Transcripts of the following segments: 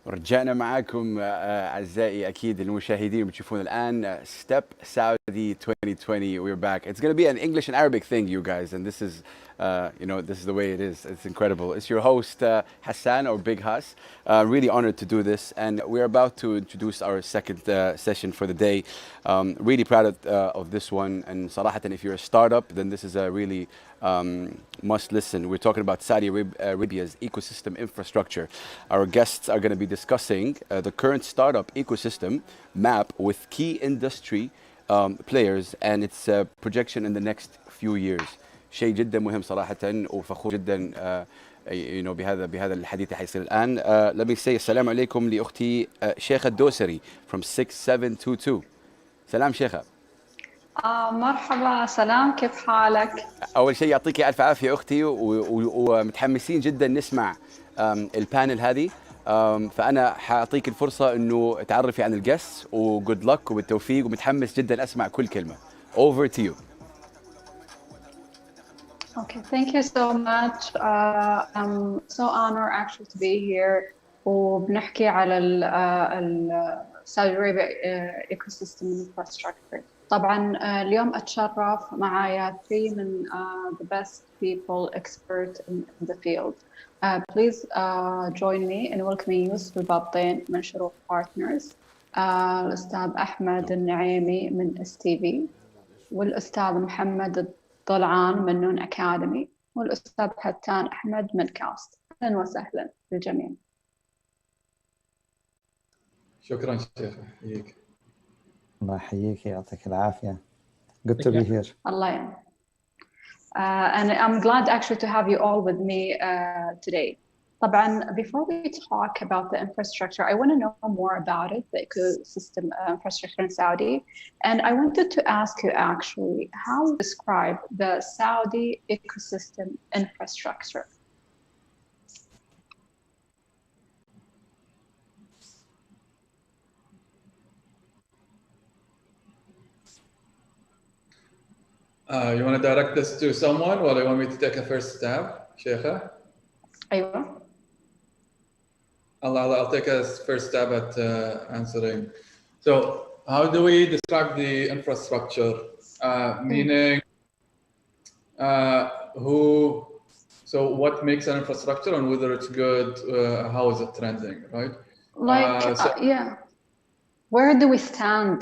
ورجعنا معاكم أعزائي أكيد المشاهدين بتشوفون الآن Step Saudi 2020. We're back. It's going to be an English and Arabic thing, you guys, and this is this is the way it is. It's incredible. It's your host Hassan, or Big Hass. Really honored to do this, and we're about to introduce our second session for the day. Really proud of this one, and صراحة, if you're a startup, then this is a really must listen. We're talking about Saudi Arabia's ecosystem infrastructure. Our guests are going to be discussing the current startup ecosystem map with key industry players and its projection in the next few years. شيء جدا مهم صراحة وفخور جدا بهذا الحديث اللي حيصير الآن. Let me say السلام عليكم لأختي شيخة الدوسري from 6722. سلام شيخة. مرحبا، سلام، كيف حالك؟ أول شيء يعطيك ألف عافية أختي، ومتحمسين جدا نسمع البانل هذه. فأنا حأعطيك الفرصة إنه تعرفي عن الجس وجود لك وبالتوفيق، ومتحمس جدا أسمع كل كلمة. Over to you. Okay, thank you so much. I'm so honored actually to be here. وبنحكي على ال Saudi Arabia ecosystem infrastructure. طبعا اليوم أتشرف معايا 3 من the best people expert in the field. Please join me in welcoming يوسف البابطين من شروق بارتنرز، الأستاذ أحمد النعيمي من STV، والأستاذ محمد الضلعان من نون أكاديمي، والأستاذ حتان أحمد من كاست. أهلا وسهلا للجميع. شكرا شيخ، حييك. الله يحييك، يعطيك العافية. Good to be here. الله يعين. And I'm glad actually to have you all with me today. طبعا, before we talk about the infrastructure, I want to know more about it, the ecosystem infrastructure in Saudi. And I wanted to ask you actually, how you describe the Saudi ecosystem infrastructure? You want to direct this to someone, or do you want me to take a first stab, Sheikha? أيوة. I'll take a first stab at answering. So, how do we describe the infrastructure? Meaning, so what makes an infrastructure and whether it's good, how is it trending, right? Yeah. Where do we stand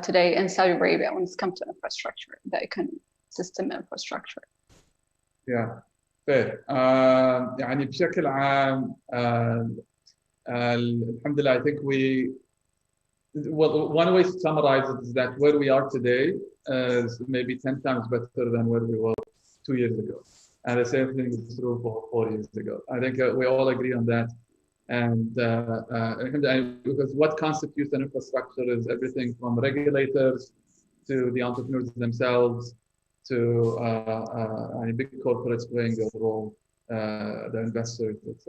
today in Saudi Arabia when it comes to infrastructure, the ecosystem infrastructure? Yeah, fair. يعني بشكل عام الحمد لله, I think one way to summarize it is that where we are today is maybe 10 times better than where we were 2 years ago. And the same thing is true for 4 years ago. I think we all agree on that. And because what constitutes an infrastructure is everything from regulators to the entrepreneurs themselves to big corporates playing their role, the investors, etc.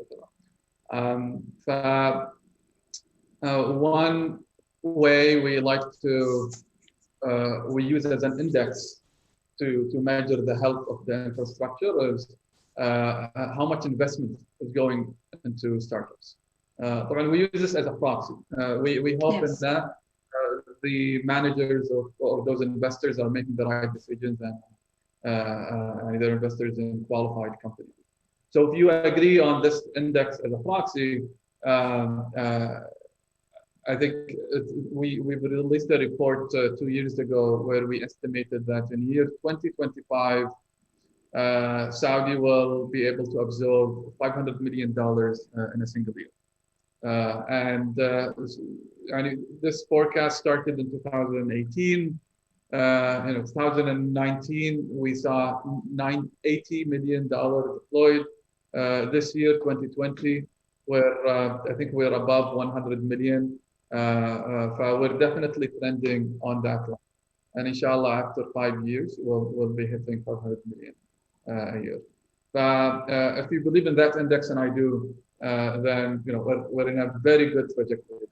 One way we like to we use as an index to measure the health of the infrastructure is how much investment is going into startups. We use this as a proxy. We hope that the managers of those investors are making the right decisions and they're investors in qualified companies. So if you agree on this index as a proxy, I think we've released a report 2 years ago where we estimated that in year 2025, Saudi will be able to absorb $500 million in a single year. This forecast started in 2018. In 2019, we saw $80 million deployed. This year, 2020, I think we're above 100 million. We're definitely trending on that line. And inshallah, after 5 years, we'll be hitting 500 million a year. If you believe in that index, and I do, then we're in a very good trajectory.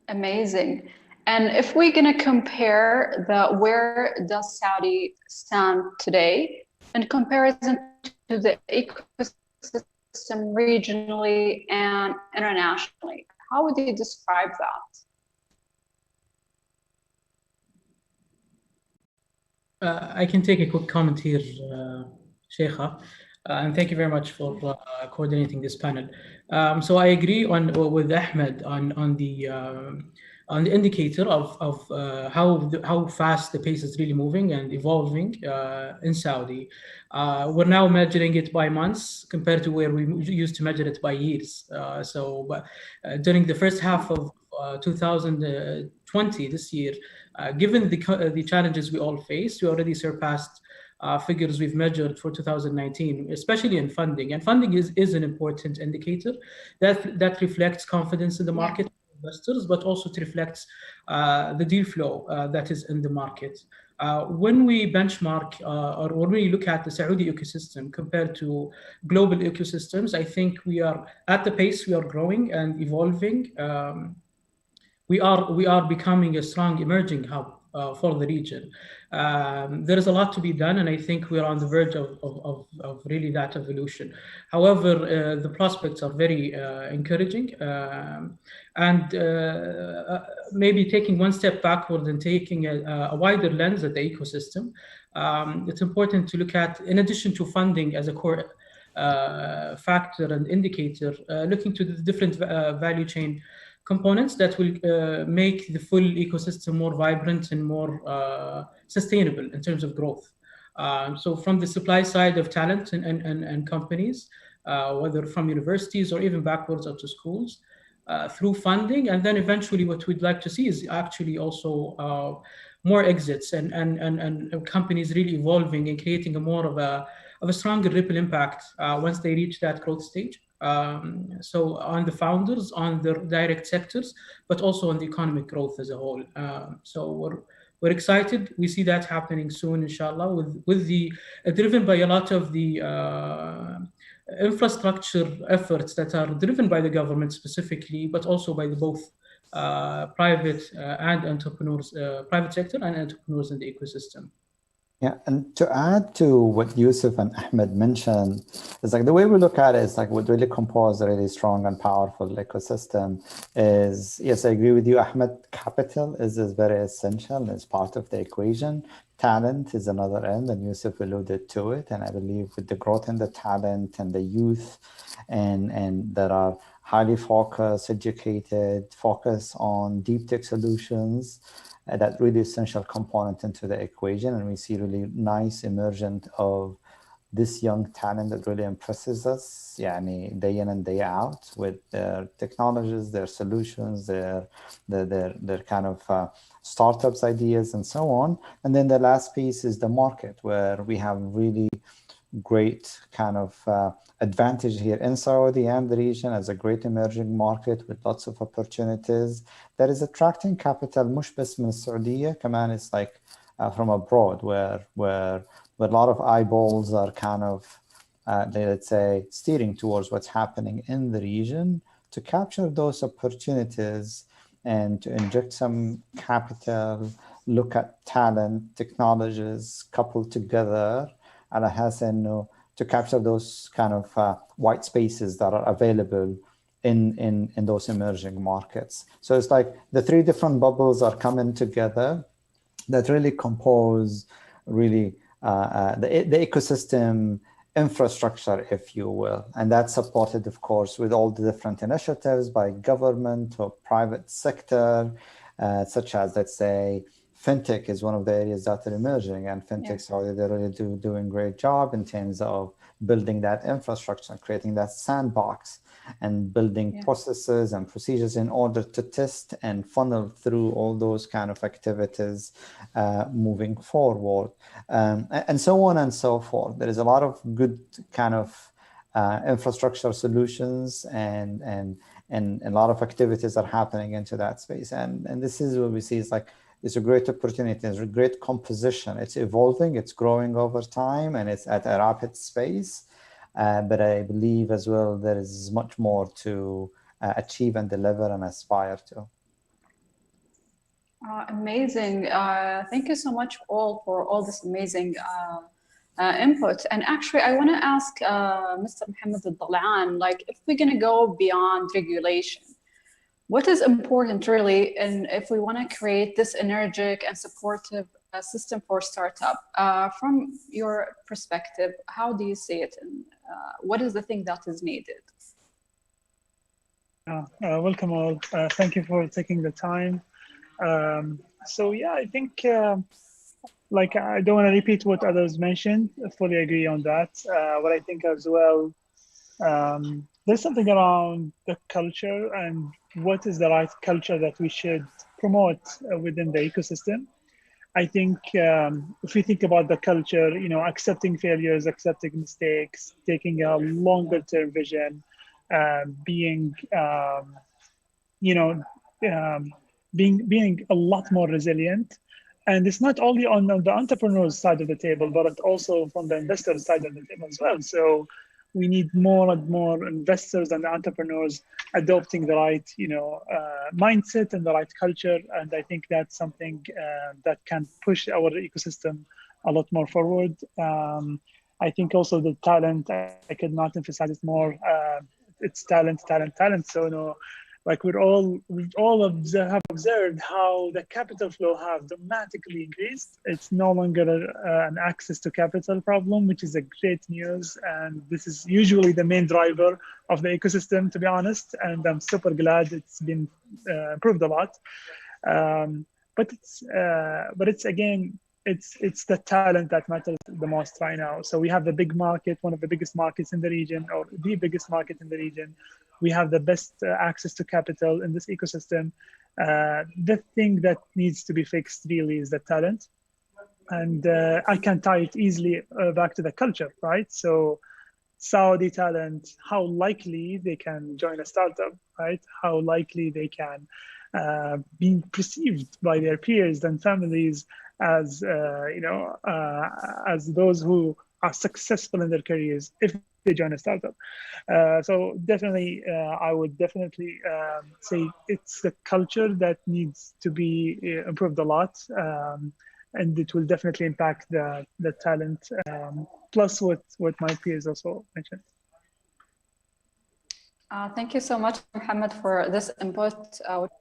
Amazing. And if we're going to compare where does Saudi stand today in comparison to the ecosystem ecosystem regionally and internationally. How would you describe that? I can take a quick comment here, Sheikha, and thank you very much for coordinating this panel. So I agree with Ahmed on the indicator of how fast the pace is really moving and evolving in Saudi. We're now measuring it by months compared to where we used to measure it by years. During the first half of 2020, this year, given the challenges we all face, we already surpassed figures we've measured for 2019, especially in funding. And funding is an important indicator that reflects confidence in the market. Yeah. Investors, but also to reflect the deal flow that is in the market. When we benchmark or when we look at the Saudi ecosystem compared to global ecosystems, I think we are at the pace we are growing and evolving. We are becoming a strong emerging hub for the region. There is a lot to be done, and I think we are on the verge of really that evolution. However, the prospects are very encouraging, and maybe taking one step backward and taking a wider lens at the ecosystem, it's important to look at, in addition to funding as a core factor and indicator, looking to the different value chain components that will make the full ecosystem more vibrant and more sustainable in terms of growth. So from the supply side of talent and companies, whether from universities or even backwards up to schools, through funding, and then eventually what we'd like to see is actually also more exits and companies really evolving and creating more of a stronger ripple impact once they reach that growth stage. So on the founders, on the direct sectors, but also on the economic growth as a whole. So we're excited. We see that happening soon, inshallah, with the driven by a lot of the infrastructure efforts that are driven by the government specifically, but also by both private and entrepreneurs, private sector and entrepreneurs in the ecosystem. Yeah, and to add to what Yusuf and Ahmed mentioned, it's like the way we look at it is like what really composes a really strong and powerful ecosystem is, yes, I agree with you, Ahmed, capital is very essential, it's part of the equation. Talent is another end, and Yusuf alluded to it, and I believe with the growth in the talent and the youth and that are highly focused, educated, focus on deep tech solutions, that really essential component into the equation. And we see really nice emergence of this young talent that really impresses us, day in and day out with their technologies, their solutions, their kind of startups ideas and so on. And then the last piece is the market, where we have really great kind of advantage here in Saudi and the region as a great emerging market with lots of opportunities that is attracting capital مش بس من السعودية, كمان it's like from abroad where a lot of eyeballs are kind of let's say steering towards what's happening in the region to capture those opportunities and to inject some capital, look at talent, technologies coupled together على حسب إنه to capture those kind of white spaces that are available in those emerging markets. So it's like the three different bubbles are coming together that really compose really the ecosystem infrastructure, if you will. And that's supported, of course, with all the different initiatives by government or private sector, such as, let's say, fintech is one of the areas that are emerging, and fintechs are really doing a great job in terms of building that infrastructure, creating that sandbox, and building processes and procedures in order to test and funnel through all those kind of activities moving forward, and so on and so forth. There is a lot of good kind of infrastructure solutions and a lot of activities are happening into that space. And this is what we see is like, it's a great opportunity, it's a great composition. It's evolving, it's growing over time, and it's at a rapid pace. But I believe as well there is much more to achieve and deliver and aspire to. Amazing. Thank you so much all for all this amazing input. And actually, I want to ask Mr. Mohammed Al-Dalaan, like, if we're going to go beyond regulation, what is important really, and if we want to create this energetic and supportive system for startup, from your perspective, how do you see it, and what is the thing that is needed? Welcome all. Thank you for taking the time. So yeah, I think like I don't want to repeat what others mentioned. I fully agree on that. What I think as well, there's something around the culture and what is the right culture that we should promote within the ecosystem. I think if we think about the culture, you know, accepting failures, accepting mistakes, taking a longer term vision, being, you know, being a lot more resilient. And it's not only on the entrepreneur's side of the table, but also from the investor's side of the table as well. So we need more and more investors and entrepreneurs adopting the right, you know, mindset and the right culture. And I think that's something that can push our ecosystem a lot more forward. I think also the talent, I could not emphasize it more. It's talent. So, you know, like we've all have observed how the capital flow have dramatically increased. It's no longer an access to capital problem, which is a great news. And this is usually the main driver of the ecosystem, to be honest. And I'm super glad it's been improved a lot. But it's again, it's the talent that matters the most right now. So we have the big market, one of the biggest markets in the region, or the biggest market in the region. We have the best access to capital in this ecosystem. The thing that needs to be fixed really is the talent. And I can tie it easily back to the culture, right? So Saudi talent, how likely they can join a startup, right? How likely they can be perceived by their peers and families as, you know, as those who are successful in their careers if they join a startup. So definitely, I would definitely say it's the culture that needs to be improved a lot. And it will definitely impact the talent, plus what my peers also mentioned. Thank you so much, Mohammed, for this input,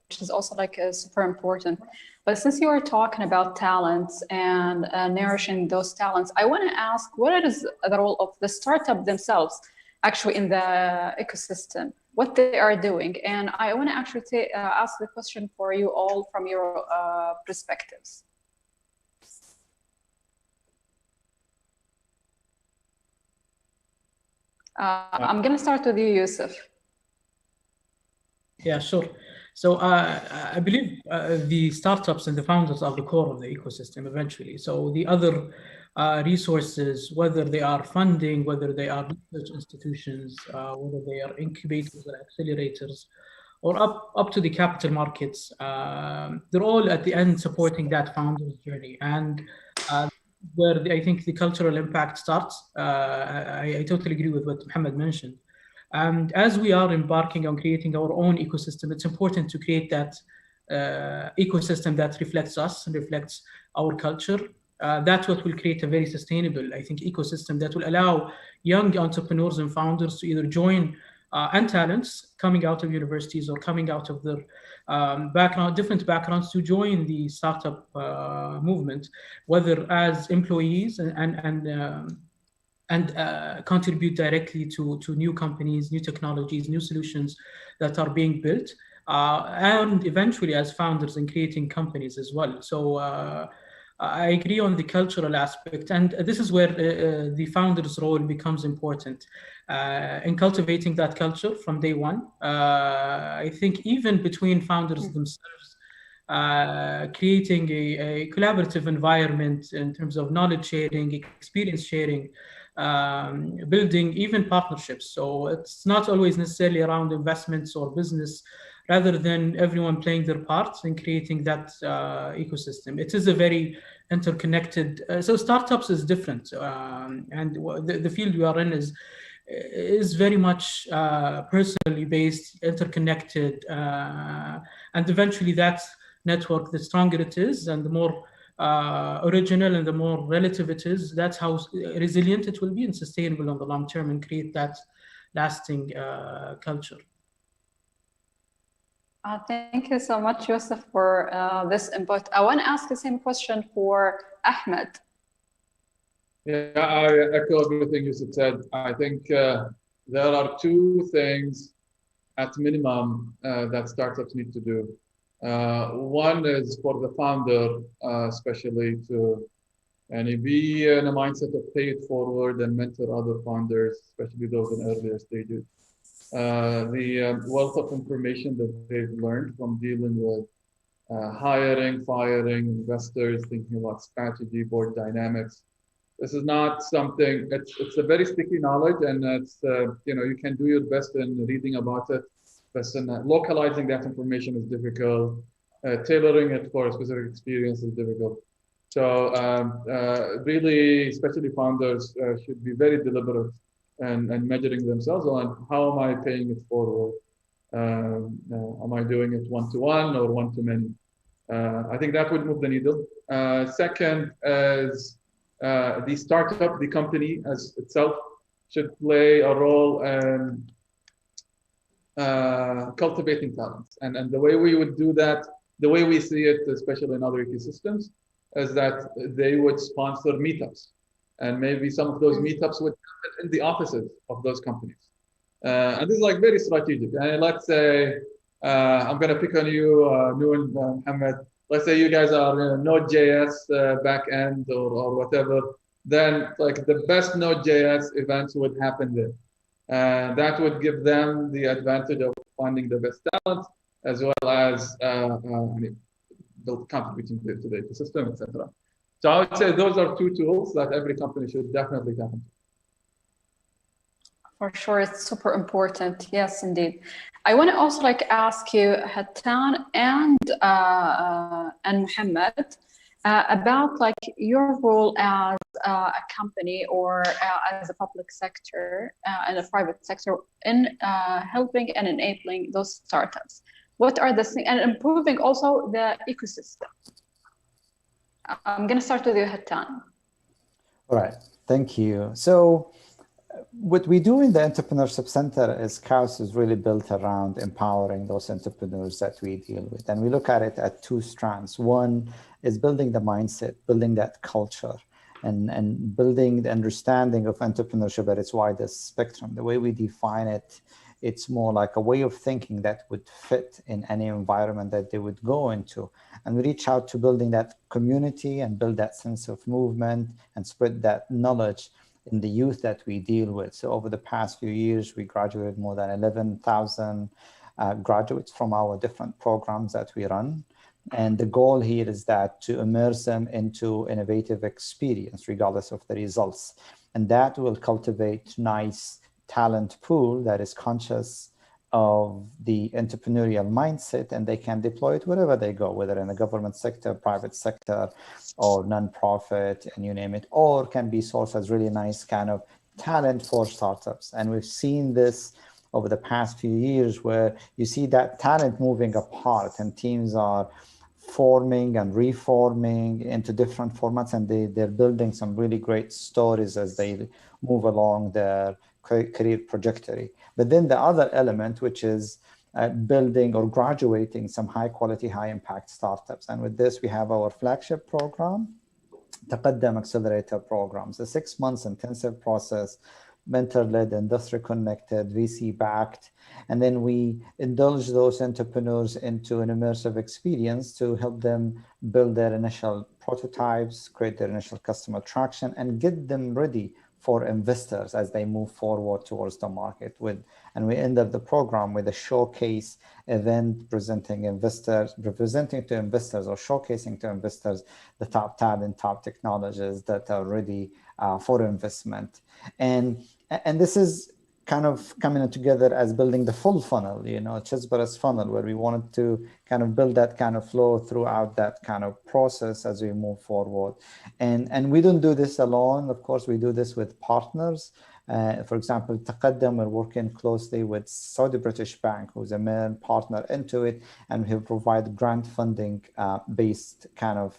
which is also like super important. But since you are talking about talents and nourishing those talents, I want to ask, what is the role of the startup themselves actually in the ecosystem, what they are doing? And I want to actually ask the question for you all from your perspectives. I'm going to start with you, Yusuf. Yeah, sure. So I believe the startups and the founders are the core of the ecosystem eventually. So the other resources, whether they are funding, whether they are research institutions, whether they are incubators or accelerators, or up to the capital markets, they're all at the end supporting that founder's journey. And where I think the cultural impact starts, I totally agree with what Mohammed mentioned. And as we are embarking on creating our own ecosystem, it's important to create that ecosystem that reflects us and reflects our culture. That's what will create a very sustainable, I think, ecosystem that will allow young entrepreneurs and founders to either join and talents coming out of universities or coming out of their different backgrounds to join the startup movement, whether as employees and contribute directly to new companies, new technologies, new solutions that are being built, and eventually as founders in creating companies as well. So I agree on the cultural aspect, and this is where the founder's role becomes important in cultivating that culture from day one. I think even between founders themselves, creating a collaborative environment in terms of knowledge sharing, experience sharing, building even partnerships. So it's not always necessarily around investments or business, rather than everyone playing their parts in creating that ecosystem. It is a very interconnected, so startups is different. And the field we are in is very much personally based, interconnected, and eventually that network, the stronger it is and the more original and the more relative it is, that's how resilient it will be and sustainable on the long term and create that lasting culture. Thank you so much, Yusuf, for this input. I want to ask the same question for Ahmed. Yeah, I echo everything Yusuf said. I think there are two things at minimum that startups need to do. One is for the founder, especially to be in a mindset of pay it forward and mentor other founders, especially those in earlier stages. The wealth of information that they've learned from dealing with hiring, firing, investors, thinking about strategy, board dynamics. This is not something, it's a very sticky knowledge, and it's, you can do your best in reading about it, but localizing that information is difficult. Tailoring it for a specific experience is difficult. So really, especially founders should be very deliberate and measuring themselves on how am I paying it forward? Am I doing it one-to-one or one-to-many? I think that would move the needle. Second is the startup, the company as itself should play a role in cultivating talents. And the way we would do that, the way we see it, especially in other ecosystems, is that they would sponsor meetups. And maybe some of those meetups would happen in the offices of those companies. And this is like very strategic. And let's say, I'm going to pick on you, Noor and Mohammed. Let's say you guys are Node.js backend or whatever. Then like the best Node.js events would happen there. And that would give them the advantage of finding the best talent, as well as contributing to the ecosystem, etc. So I would say those are two tools that every company should definitely tap into. For sure, it's super important. Yes, indeed. I want to also ask you, Hattan and Mohammed, about your role as a company or as a public sector and a private sector in helping and enabling those startups. What are the things, and improving also the ecosystem? I'm going to start with you, Hattan. All right, thank you. So what we do in the Entrepreneurship Center is KAUST is really built around empowering those entrepreneurs that we deal with. And we look at it at two strands. One is building the mindset, building that culture, and building the understanding of entrepreneurship at its widest spectrum. The way we define it, it's more like a way of thinking that would fit in any environment that they would go into. And we reach out to building that community and build that sense of movement and spread that knowledge in the youth that we deal with. So over the past few years, we graduated more than 11,000 graduates from our different programs that we run. And the goal here is that to immerse them into innovative experience, regardless of the results. And that will cultivate nice talent pool that is conscious of the entrepreneurial mindset, and they can deploy it wherever they go, whether in the government sector, private sector, or nonprofit, and you name it, or can be sourced as really nice kind of talent for startups. And we've seen this over the past few years where you see that talent moving apart and teams are forming and reforming into different formats, and they're building some really great stories as they move along their career trajectory. But then the other element, which is building or graduating some high quality, high impact startups. And with this, we have our flagship program, Taqaddam Accelerator Programs, a 6 months intensive process, mentor-led, industry connected, VC backed. And then we indulge those entrepreneurs into an immersive experience to help them build their initial prototypes, create their initial customer traction, and get them ready for investors as they move forward towards the market and we end up the program with a showcase event presenting to investors or showcasing to investors the top talent, top technologies that are ready for investment. And this is kind of coming together as building the full funnel, Chessbrus funnel, where we wanted to kind of build that kind of flow throughout that kind of process as we move forward. And we don't do this alone. Of course, we do this with partners. For example, Taqaddam, we're working closely with Saudi British Bank, who's a main partner into it, and we provide grant funding based kind of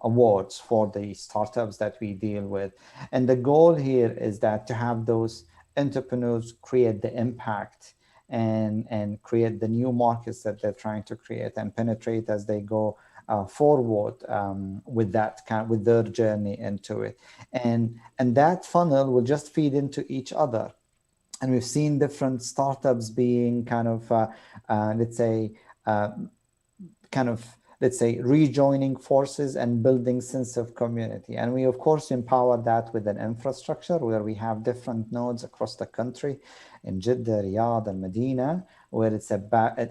awards for the startups that we deal with. And the goal here is that to have those entrepreneurs create the impact and create the new markets that they're trying to create and penetrate as they go forward with their journey into it. And that funnel will just feed into each other. And we've seen different startups being kind of, let's say, rejoining forces and building sense of community. And we, of course, empower that with an infrastructure where we have different nodes across the country in Jeddah, Riyadh, and Medina, where it's a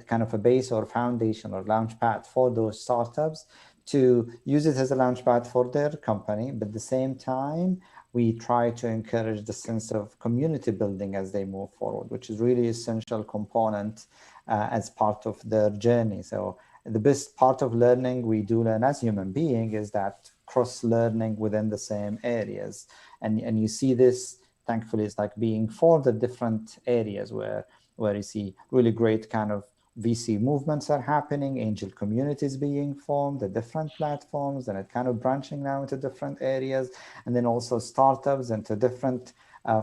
kind of a base or foundation or launchpad for those startups to use it as a launchpad for their company. But at the same time, we try to encourage the sense of community building as they move forward, which is really essential component as part of their journey. So the best part of learning we do learn as human being is that cross-learning within the same areas. And you see this, thankfully, it's like being formed at different areas where you see really great kind of VC movements are happening, angel communities being formed, the different platforms, and it kind of branching now into different areas. And then also startups into different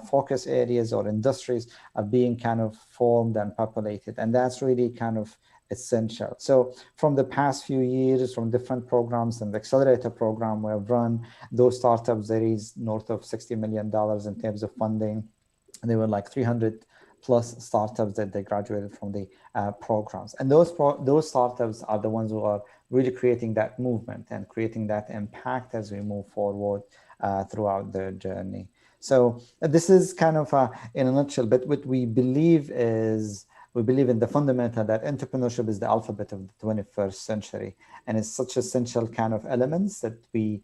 focus areas or industries are being kind of formed and populated. And that's really kind of essential. So from the past few years, from different programs and the accelerator program we have run, those startups, there is north of $60 million in terms of funding. And they were like 300 plus startups that they graduated from the programs. And those startups are the ones who are really creating that movement and creating that impact as we move forward throughout their journey. So this is kind of in a nutshell, but what we believe is, we believe in the fundamental that entrepreneurship is the alphabet of the 21st century. And it's such essential kind of elements that we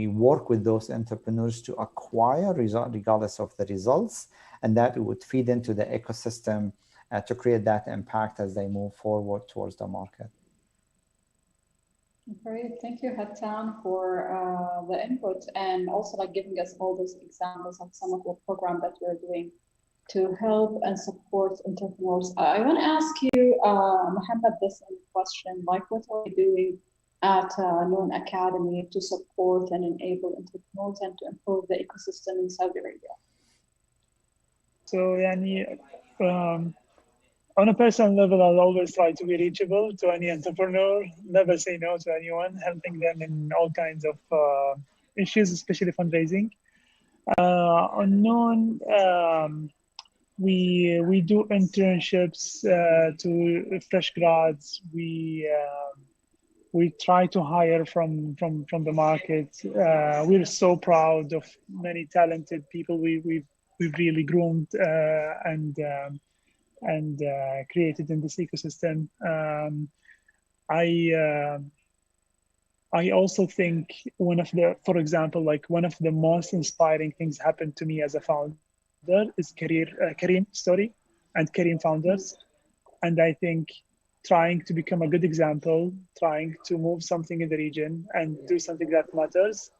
work with those entrepreneurs to acquire regardless of the results, and that it would feed into the ecosystem to create that impact as they move forward towards the market. Great, thank you, Hattan, for the input and also like giving us all those examples of some of the program that you're doing to help and support entrepreneurs. I want to ask you, Mohammed, this question, like what are you doing at Noon Academy to support and enable entrepreneurs and to improve the ecosystem in Saudi Arabia? So, on a personal level, I'll always try to be reachable to any entrepreneur, never say no to anyone, helping them in all kinds of issues, especially fundraising. On Noon, we do internships to fresh grads. We try to hire from the market. We're so proud of many talented people we've really groomed and created in this ecosystem. I also think for example, one of the most inspiring things happened to me as a founder is Careem story and Careem founders. And I think trying to become a good example, trying to move something in the region and do something that matters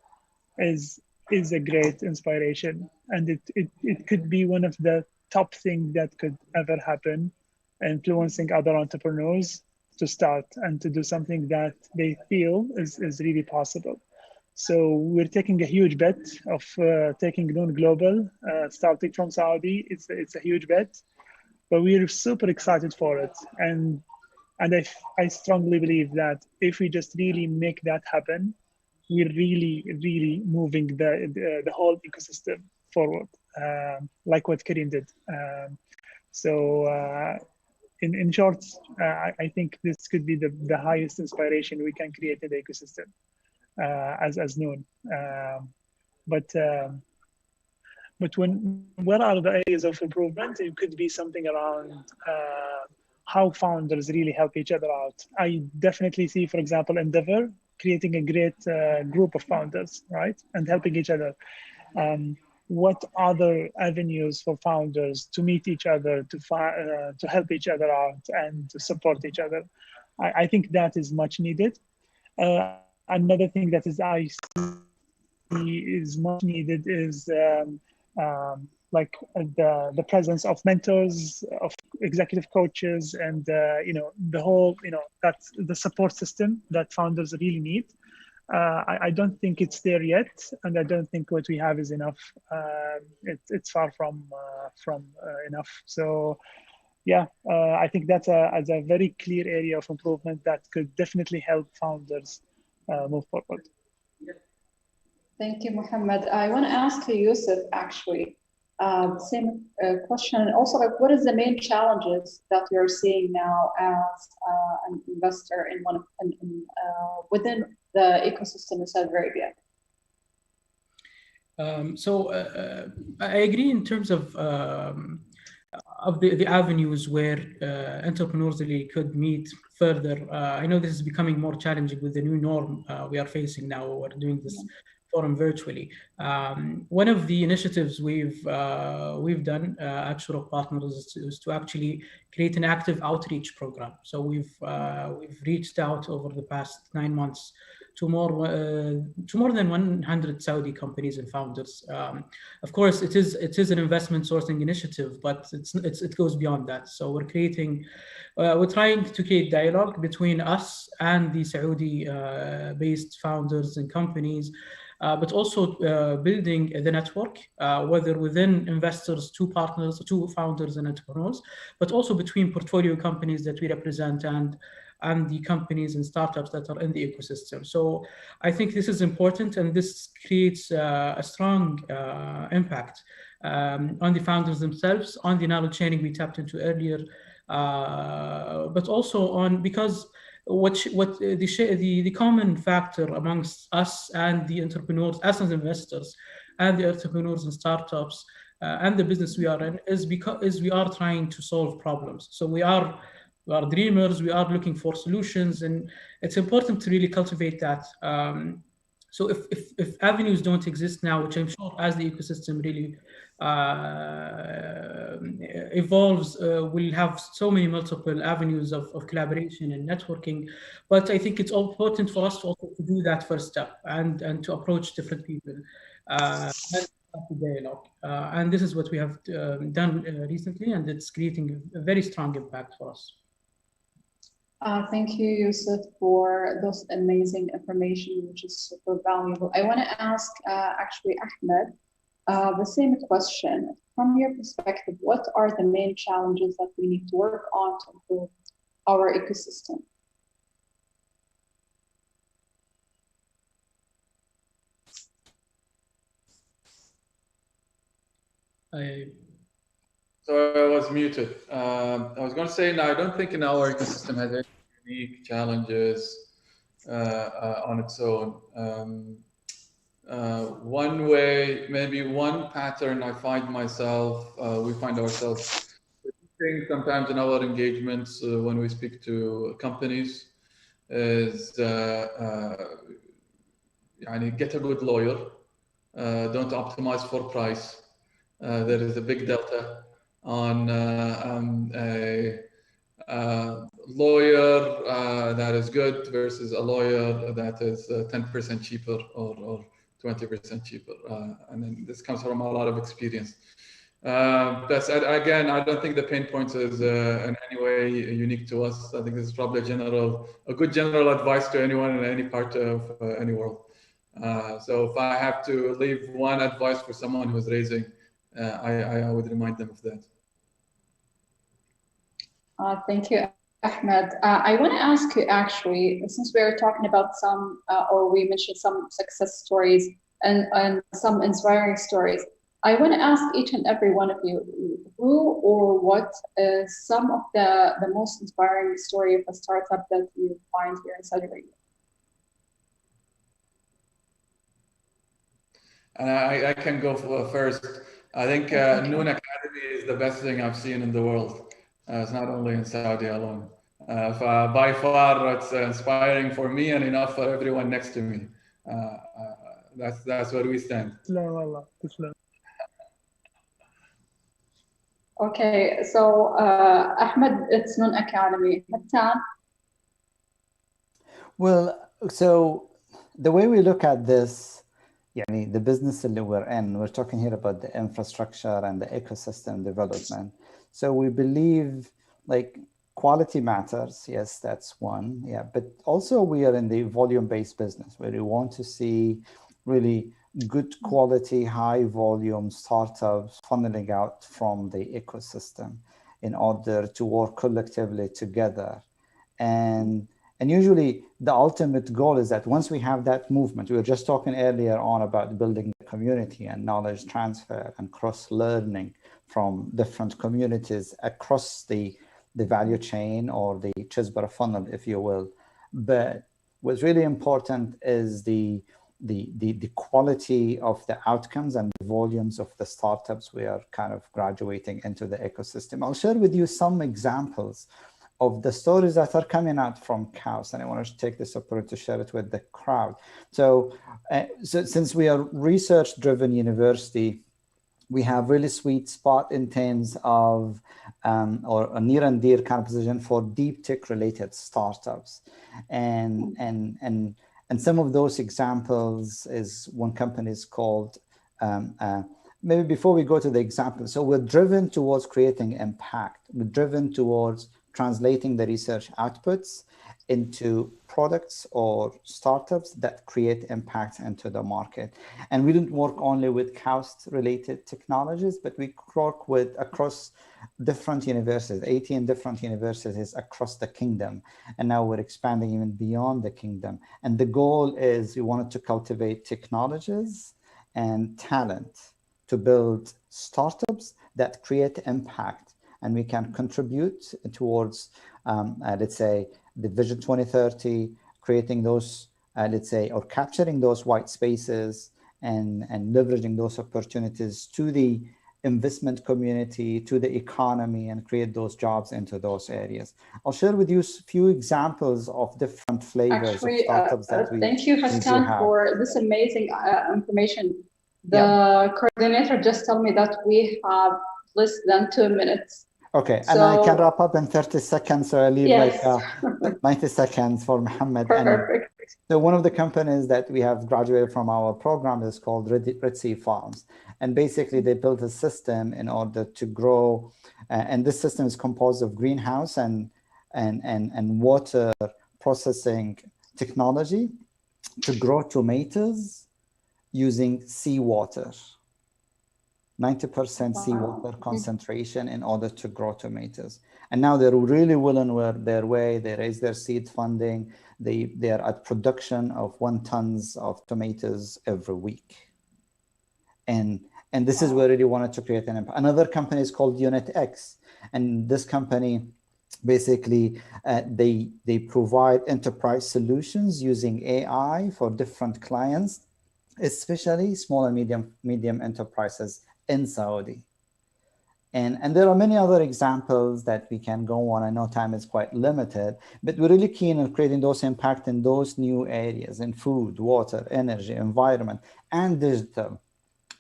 is a great inspiration. And it could be one of the top things that could ever happen, influencing other entrepreneurs to start and to do something that they feel is really possible. So we're taking a huge bet of taking Noon global, starting from Saudi. It's a huge bet, but we're super excited for it. And I strongly believe that if we just really make that happen, we're really moving the whole ecosystem forward, like what Careem did. In short, I think this could be the highest inspiration we can create in the ecosystem as Noon. But what are the areas of improvement? It could be something around how founders really help each other out. I definitely see, for example, Endeavor creating a great group of founders, right? And helping each other. What other avenues for founders to meet each other, to help each other out and to support each other? I think that is much needed. Another thing that I see is much needed is like the presence of mentors, of executive coaches, and the whole that's the support system that founders really need. I don't think it's there yet, and I don't think what we have is enough. It's far from enough. So yeah, I think that's a very clear area of improvement that could definitely help founders move forward. Thank you, Mohammed. I want to ask you, Yusuf, actually, the same question. And also, like, what is the main challenges that you're seeing now as an investor in within the ecosystem in Saudi Arabia? I agree in terms of the avenues where entrepreneurs really could meet further. I know this is becoming more challenging with the new norm we are facing now. We're doing this forum virtually. One of the initiatives we've done at Shuruk Partners is to actually create an active outreach program. So we've reached out over the past 9 months to more than 100 Saudi companies and founders. Of course, it is an investment sourcing initiative, but it goes beyond that. So we're trying to create dialogue between us and the Saudi-based founders and companies, but also building the network, whether within investors, two founders and entrepreneurs, but also between portfolio companies that we represent and the companies and startups that are in the ecosystem. So I think this is important, and this creates a strong impact on the founders themselves, on the knowledge sharing we tapped into earlier, but also because the common factor amongst us and the entrepreneurs, us as investors, and the entrepreneurs and startups and the business we are in is we are trying to solve problems. So we are dreamers, we are looking for solutions, and it's important to really cultivate that. So if avenues don't exist now, which I'm sure as the ecosystem really evolves, we'll have so many multiple avenues of collaboration and networking. But I think it's important for us to also to do that first step and to approach different people and start the dialogue. And this is what we have done recently, and it's creating a very strong impact for us. Thank you, Yusuf, for those amazing information, which is super valuable. I want to ask actually Ahmed the same question. From your perspective, what are the main challenges that we need to work on to improve our ecosystem? So I was muted. I was going to say, no, I don't think in our ecosystem has any unique challenges on its own. One way, maybe one pattern I find myself, we find ourselves repeating sometimes in our engagements when we speak to companies is get a good lawyer. Don't optimize for price. There is a big delta on a lawyer that is good versus a lawyer that is 10% cheaper or 20% cheaper. And then this comes from a lot of experience. But again, I don't think the pain point is in any way unique to us. I think this is probably a good general advice to anyone in any part of any world. So if I have to leave one advice for someone who's raising, I would remind them of that. Thank you, Ahmed. I want to ask you actually, since we are talking about some, or we mentioned some success stories and some inspiring stories, I want to ask each and every one of you, who or what is some of the most inspiring story of a startup that you find here in Saudi Arabia? And I can go first. I think Noon Academy is the best thing I've seen in the world. It's not only in Saudi alone. By far, it's inspiring for me and enough for everyone next to me. That's where we stand. Okay, so Ahmed, it's Noon Academy. Hattan? Well, so the way we look at this يعني the business اللي we're in, we're talking here about the infrastructure and the ecosystem development. So we believe like quality matters. Yes, that's one. Yeah, but also we are in the volume-based business where we want to see really good quality, high volume startups funneling out from the ecosystem in order to work collectively together. And usually the ultimate goal is that once we have that movement, we were just talking earlier on about building the community and knowledge transfer and cross-learning from different communities across the value chain or the Chesbara funnel, if you will. But what's really important is the quality of the outcomes and the volumes of the startups we are kind of graduating into the ecosystem. I'll share with you some examples of the stories that are coming out from KAUST, and I want to take this opportunity to share it with the crowd. So since we are research-driven university, we have really sweet spot in terms of or a near and dear kind of position for deep tech related startups. And some of those examples is one company is called, maybe before we go to the example, so we're driven towards creating impact. We're driven towards translating the research outputs into products or startups that create impact into the market. And we don't work only with KAUST related technologies, but we work with across different universities, 18 different universities across the kingdom. And now we're expanding even beyond the kingdom. And the goal is we wanted to cultivate technologies and talent to build startups that create impact. And we can contribute towards, let's say, the Vision 2030, creating those, let's say, or capturing those white spaces and leveraging those opportunities to the investment community, to the economy, and create those jobs into those areas. I'll share with you a few examples of different flavors of startups that we thank you, Hassan, for this amazing information. The coordinator just told me that we have less than 2 minutes. Okay, and I can wrap up in 30 seconds, so I leave like 90 seconds for Mohammed. Perfect. So one of the companies that we have graduated from our program is called Red Sea Farms. And basically they built a system in order to grow, and this system is composed of greenhouse and water processing technology to grow tomatoes using seawater. 90% seawater concentration in order to grow tomatoes. And now they're really well on their way. They raise their seed funding. They are at production of 1 ton of tomatoes every week. And this is where we really wanted to create an impact. Another company is called UnitX. And this company, basically, they provide enterprise solutions using AI for different clients, especially small and medium enterprises in Saudi. And there are many other examples that we can go on. I know time is quite limited, but we're really keen on creating those impact in those new areas in food, water, energy, environment, and digital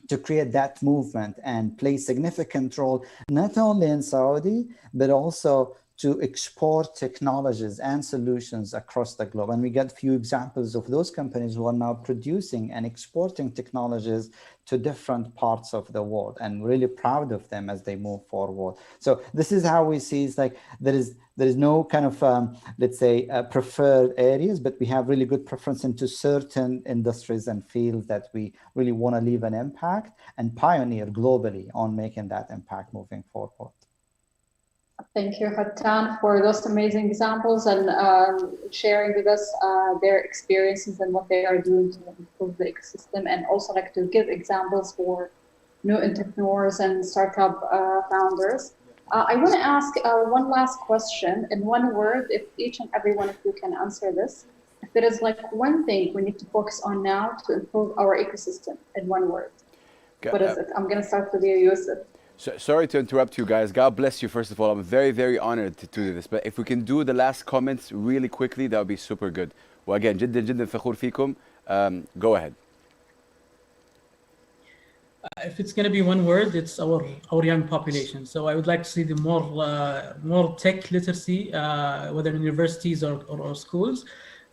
to create that movement and play significant role, not only in Saudi, but also to export technologies and solutions across the globe. And we get a few examples of those companies who are now producing and exporting technologies to different parts of the world, and really proud of them as they move forward. So this is how we see it's like there is no kind of, let's say, preferred areas, but we have really good preference into certain industries and fields that we really want to leave an impact and pioneer globally on making that impact moving forward. Thank you, Hattan, for those amazing examples and sharing with us their experiences and what they are doing to improve the ecosystem, and also like to give examples for new entrepreneurs and startup founders. I want to ask one last question in one word, if each and every one of you can answer this. If there is like one thing we need to focus on now to improve our ecosystem in one word, what is it? I'm going to start with you, Yusuf. So, sorry to interrupt you guys. God bless you, first of all. I'm very, very honored to do this. But if we can do the last comments really quickly, that would be super good. Well, again, جدا جدا فخور فيكم. Go ahead. If it's going to be one word, it's our young population. So I would like to see the more tech literacy, whether in universities or schools.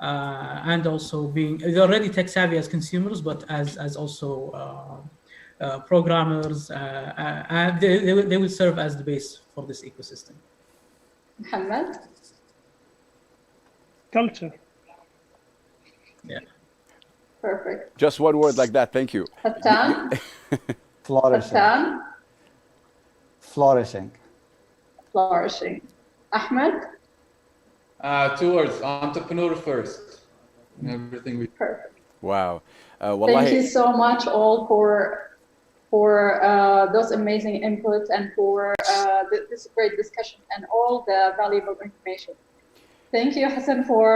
and also they're already tech savvy as consumers, but as also programmers, and they will serve as the base for this ecosystem. Mohammed? Culture. Yeah. Perfect. Just one word like that. Thank you. Fattan? Flourishing. Fattan? Flourishing. Flourishing. Ahmed? 2 words: entrepreneur first. In everything we. Perfect. Wow. Thank you so much all for those amazing inputs and for this great discussion and all the valuable information. Thank you, Hassan, for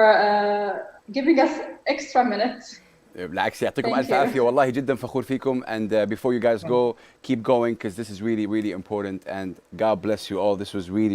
giving us extra minutes. بالعكس يعطيكم Thank ألف you. عافية والله جدا فخور فيكم and before you guys go keep going because this is really important and God bless you all. This was really